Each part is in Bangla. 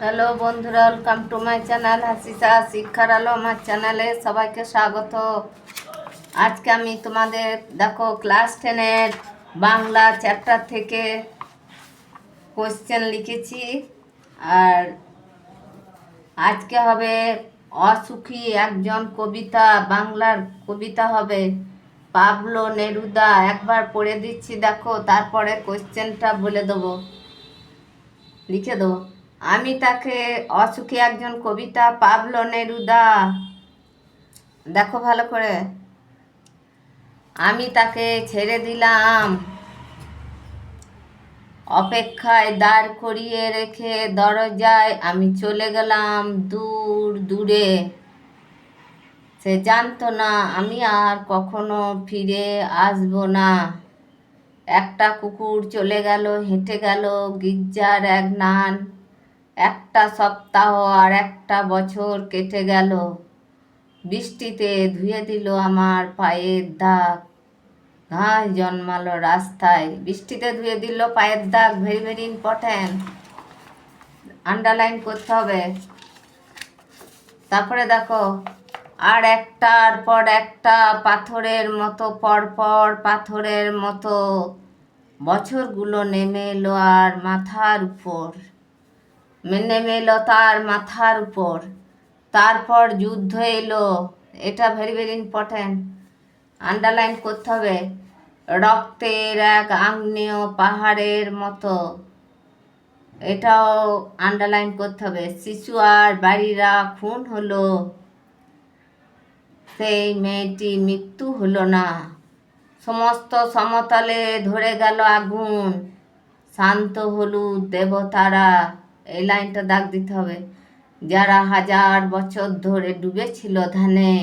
হ্যালো বন্ধুরা, ওয়েলকাম টু মাই চ্যানেল হাসিসা শিক্ষার আলো। আমার চ্যানেলে সবাইকে স্বাগত। আজকে আমি তোমাদের দেখো ক্লাস 10-এর বাংলা চ্যাপ্টার থেকে কোশ্চেন লিখেছি। আর আজকে হবে অসুখী একজন কবিতা, বাংলার কবিতা হবে পাবলো নেরুদা। একবার পড়ে দিচ্ছি দেখো, তারপরে কোশ্চেনটা বলে দেবো, লিখে দেবো। আমি তাকে, অসুখী একজন কবিতা পাবলো নেরুদা। দেখো ভালো করে। আমি তাকে ছেড়ে দিলাম, অপেক্ষায় দাঁড় করিয়ে রেখে দরজায় আমি চলে গেলাম দূর দূরে। সে জানতো না আমি আর কখনো ফিরে আসবো না। একটা কুকুর চলে গেল, হেঁটে গেল গির্জার এক নান। একটা সপ্তাহ আর একটা বছর কেটে গেল। বৃষ্টিতে ধুয়ে দিল আমার পায়ের দাগ। ঘাস জন্মালো রাস্তায়, বৃষ্টিতে ধুয়ে দিল পায়ের দাগ। ভেরি ভেরি ইম্পর্ট্যান্ট, আন্ডারলাইন করতে হবে। তারপরে দেখো, আর একটার পর একটা পাথরের মতো, পরপর পাথরের মতো বছরগুলো নেমে এলো আর মাথার উপর, নেমে এলো তার মাথার উপর। তারপর যুদ্ধ এলো। এটা ভেরি ভেরি ইম্পর্ট্যান্ট, আন্ডারলাইন করতে হবে। রক্তের এক আগ্নেয় পাহাড়ের মতো, এটাও আন্ডারলাইন করতে হবে। শিশু আর বাড়িরা খুন হলো, সেই মেয়েটি মৃত্যু হলো না। সমস্ত সমতলে ধরে গেল আগুন, শান্ত হলুদ দেবতারা। এই লাইনটা দাগ দিতে হবে। যারা হাজার বছর ধরে ডুবেছিল ধ্যানে,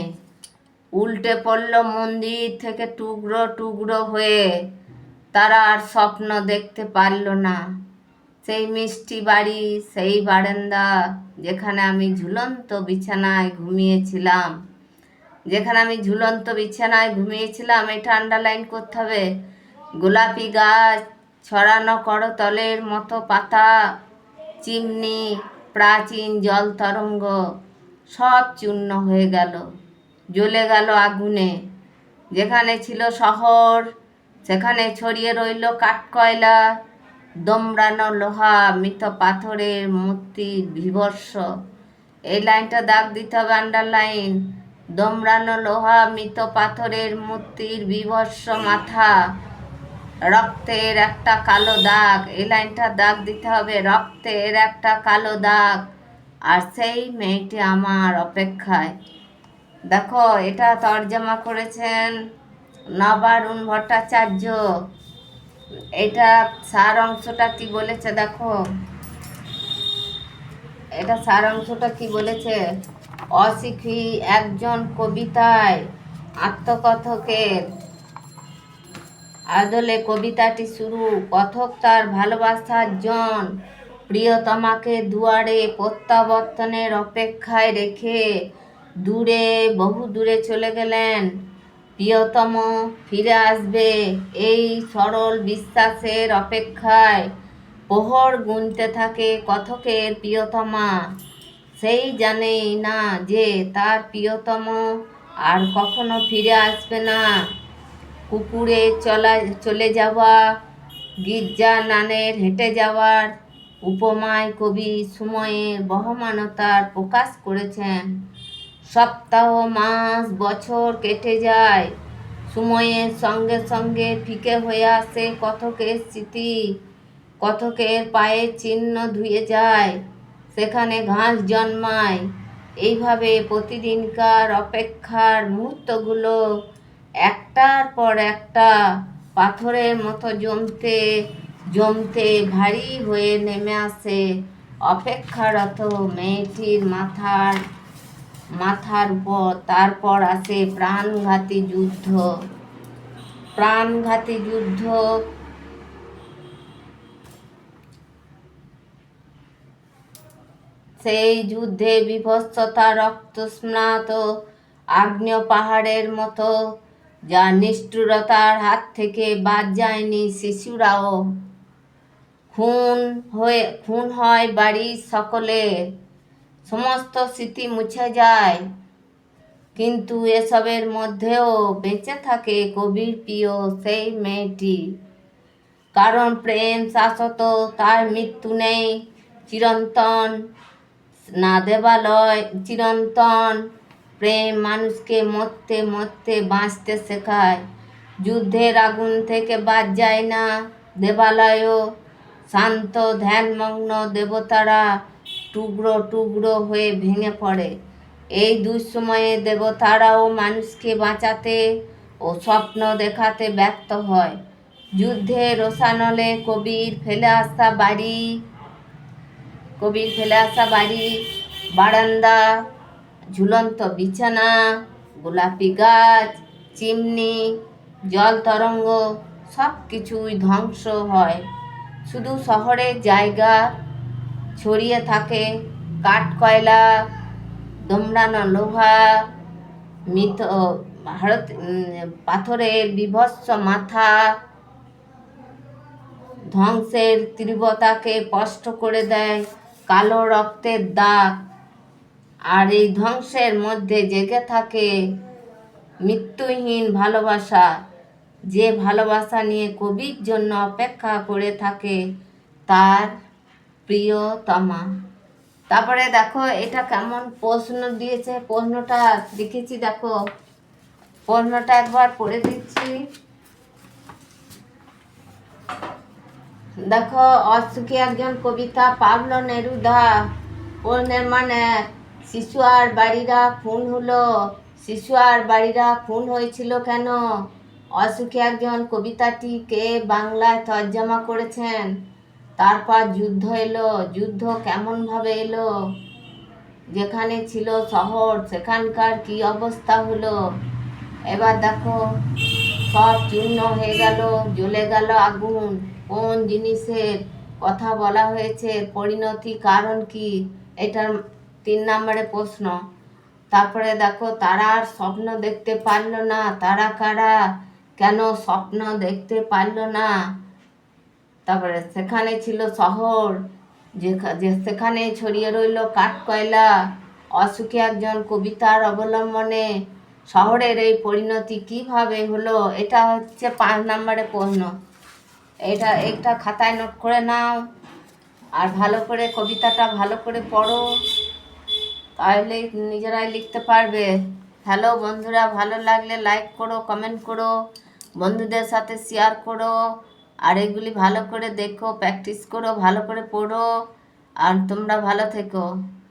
উল্টে পড়ল মন্দির থেকে টুকরো টুকরো হয়ে। তারা আর স্বপ্ন দেখতে পারল না। সেই মিষ্টি বাড়ি, সেই বারান্দা, যেখানে আমি ঝুলন্ত বিছানায় ঘুমিয়েছিলাম, যেখানে আমি ঝুলন্ত বিছানায় ঘুমিয়েছিলাম, এটা আন্ডারলাইন করতে হবে। গোলাপি গাছ, ছড়ানো করতলের মতো পাতা, চিমনি, প্রাচীন জল তরঙ্গ, সব চূর্ণ হয়ে গেল, জ্বলে গেল আগুনে। যেখানে ছিল শহর, সেখানে ছড়িয়ে রইল কাঠকয়লা, দমড়ানো লোহা, মৃত পাথরের মূর্তি বিভৎস। এই লাইনটা দাগ দিতে হবে, আন্ডারলাইন। দমড়ানো লোহা, মৃত পাথরের মূর্তির বিভৎস মাথা, রক্তের একটা কালো দাগ। এই লাইনটা দাগ দিতে হবে, রক্তের একটা কালো দাগ। আর সেই মেয়েটি আমার অপেক্ষায়। দেখো, এটা তর্জমা করেছেন নবারুণ ভট্টাচার্য। এটা সার অংশটা কি বলেছে দেখো, এটা সার অংশটা কি বলেছে। অসুখী একজন কবিতায় আত্মকথকের আদলে কবিতাটি শুরু। কথক তার ভালোবাসার জন প্রিয়তমাকে দুয়ারে প্রত্যাবর্তনের অপেক্ষায় রেখে দূরে, বহু দূরে চলে গেলেন। প্রিয়তম ফিরে আসবে এই সরল বিশ্বাসের অপেক্ষায় প্রহর গুনতে থাকে কথকের প্রিয়তমা। সেই জানেই না যে তার প্রিয়তম আর কখনো ফিরে আসবে না। কুকুরে চলে যাওয়া, গির্জা নানের হেঁটে যাওয়ার উপমায় কবি সময়ের বহমানতার প্রকাশ করেছেন। সপ্তাহ, মাস, বছর কেটে যায়, সময়ের সঙ্গে সঙ্গে ফিকে হয়ে আসে কথকের স্মৃতি। কথকের পায়ের চিহ্ন ধুয়ে যায়, সেখানে ঘাস জন্মায়। এইভাবে প্রতিদিনকার অপেক্ষার মুহূর্তগুলো একটার পর একটা পাথরের মতো জমতে জমতে ভারী হয়ে নেমে আসে অপেক্ষারত মেয়েটির মাথার উপর। তারপর আসে প্রাণঘাতী যুদ্ধ। প্রাণঘাতী যুদ্ধ, সেই যুদ্ধে বিভৎসতা রক্তস্নাত আগ্নেয় পাহাড়ের মতো, যা নিষ্ঠুরতার হাত থেকে বাদ যায়নি শিশুরাও। খুন হয় বাড়ির সকলের, সমস্ত স্মৃতি মুছে যায়, কিন্তু এসবের মধ্যেও বেঁচে থাকে কবির প্রিয় সেই মেয়েটি। কারণ প্রেম শাশ্বত, তার মৃত্যু নেই, চিরন্তন না দেবালয় চিরন্তন। প্রেম মানুষকে মরতে মরতে বাঁচতে শেখায়। যুদ্ধের আগুন থেকে বাদ যায় না দেবালয়ও। শান্ত ধ্যানমগ্ন দেবতারা টুকরো টুকরো হয়ে ভেঙে পড়ে। এই দুঃসময়ে দেবতারাও মানুষকে বাঁচাতে ও স্বপ্ন দেখাতে ব্যর্থ হয়। যুদ্ধের রোষানলে কবির ফেলে আসা বাড়ি, বারান্দা, ঝুলন্ত বিছানা, গোলাপি গাছ, চিমনি, জল তরঙ্গ সব কিছুই ধ্বংস হয়। শুধু শহরের জায়গা ছড়িয়ে থাকে কাঠ, কয়লা, দোমড়ানো লোহা, মৃত পাথরের বিভৎস মাথা। ধ্বংসের তীব্রতাকে স্পষ্ট করে দেয় কালো রক্তের দাগ। আর এই ধ্বংসের মধ্যে জেগে থাকে মৃত্যুহীন ভালোবাসা, যে ভালোবাসা নিয়ে কবির জন্য অপেক্ষা করে থাকে তার প্রিয়তমা। তারপরে দেখো এটা কেমন প্রশ্ন দিয়েছে, প্রশ্নটা লিখেছি দেখো, প্রশ্নটা একবার পড়ে দিচ্ছি। দেখো, অসুখী একজন কবিতা, পাবলো নেরুদা। প্রশ্নের মানে, শিশু আর বাড়িরা খুন হয়েছিল কেন? অসুখী একজন কবিতাটি কে বাংলায় তর্জমা করেছেন? তারপর যুদ্ধ এলো। যুদ্ধ কেমনভাবে এলো? যেখানে ছিল শহর সেখানকার কি অবস্থা হলো? এবার দেখো, সব চূর্ণ হয়ে গেল, জ্বলে গেল আগুন। কোন জিনিসের কথা বলা হয়েছে? পরিণতি কারণ কি? এটার 3 নম্বরে প্রশ্ন। তারপরে দেখো, তারা আর স্বপ্ন দেখতে পারল না। তারা কারা? কেন স্বপ্ন দেখতে পারল না? তারপরে সেখানে ছিল শহর, সেখানে ছড়িয়ে রইল কাঠ, কয়লা। অসুখী একজন কবিতার অবলম্বনে শহরের এই পরিণতি কিভাবে হলো? এটা হচ্ছে 5 নম্বরে প্রশ্ন। এটা খাতায় নোট করে নাও, আর ভালো করে কবিতাটা ভালো করে পড়ো, তাহলে নিজেরাই লিখতে পারবে। হ্যালো বন্ধুরা, ভালো লাগলে লাইক করো, কমেন্ট করো, বন্ধুদের সাথে শেয়ার করো। আর এগুলি ভালো করে দেখো, প্র্যাকটিস করো, ভালো করে পড়ো। আর তোমরা ভালো থেকো।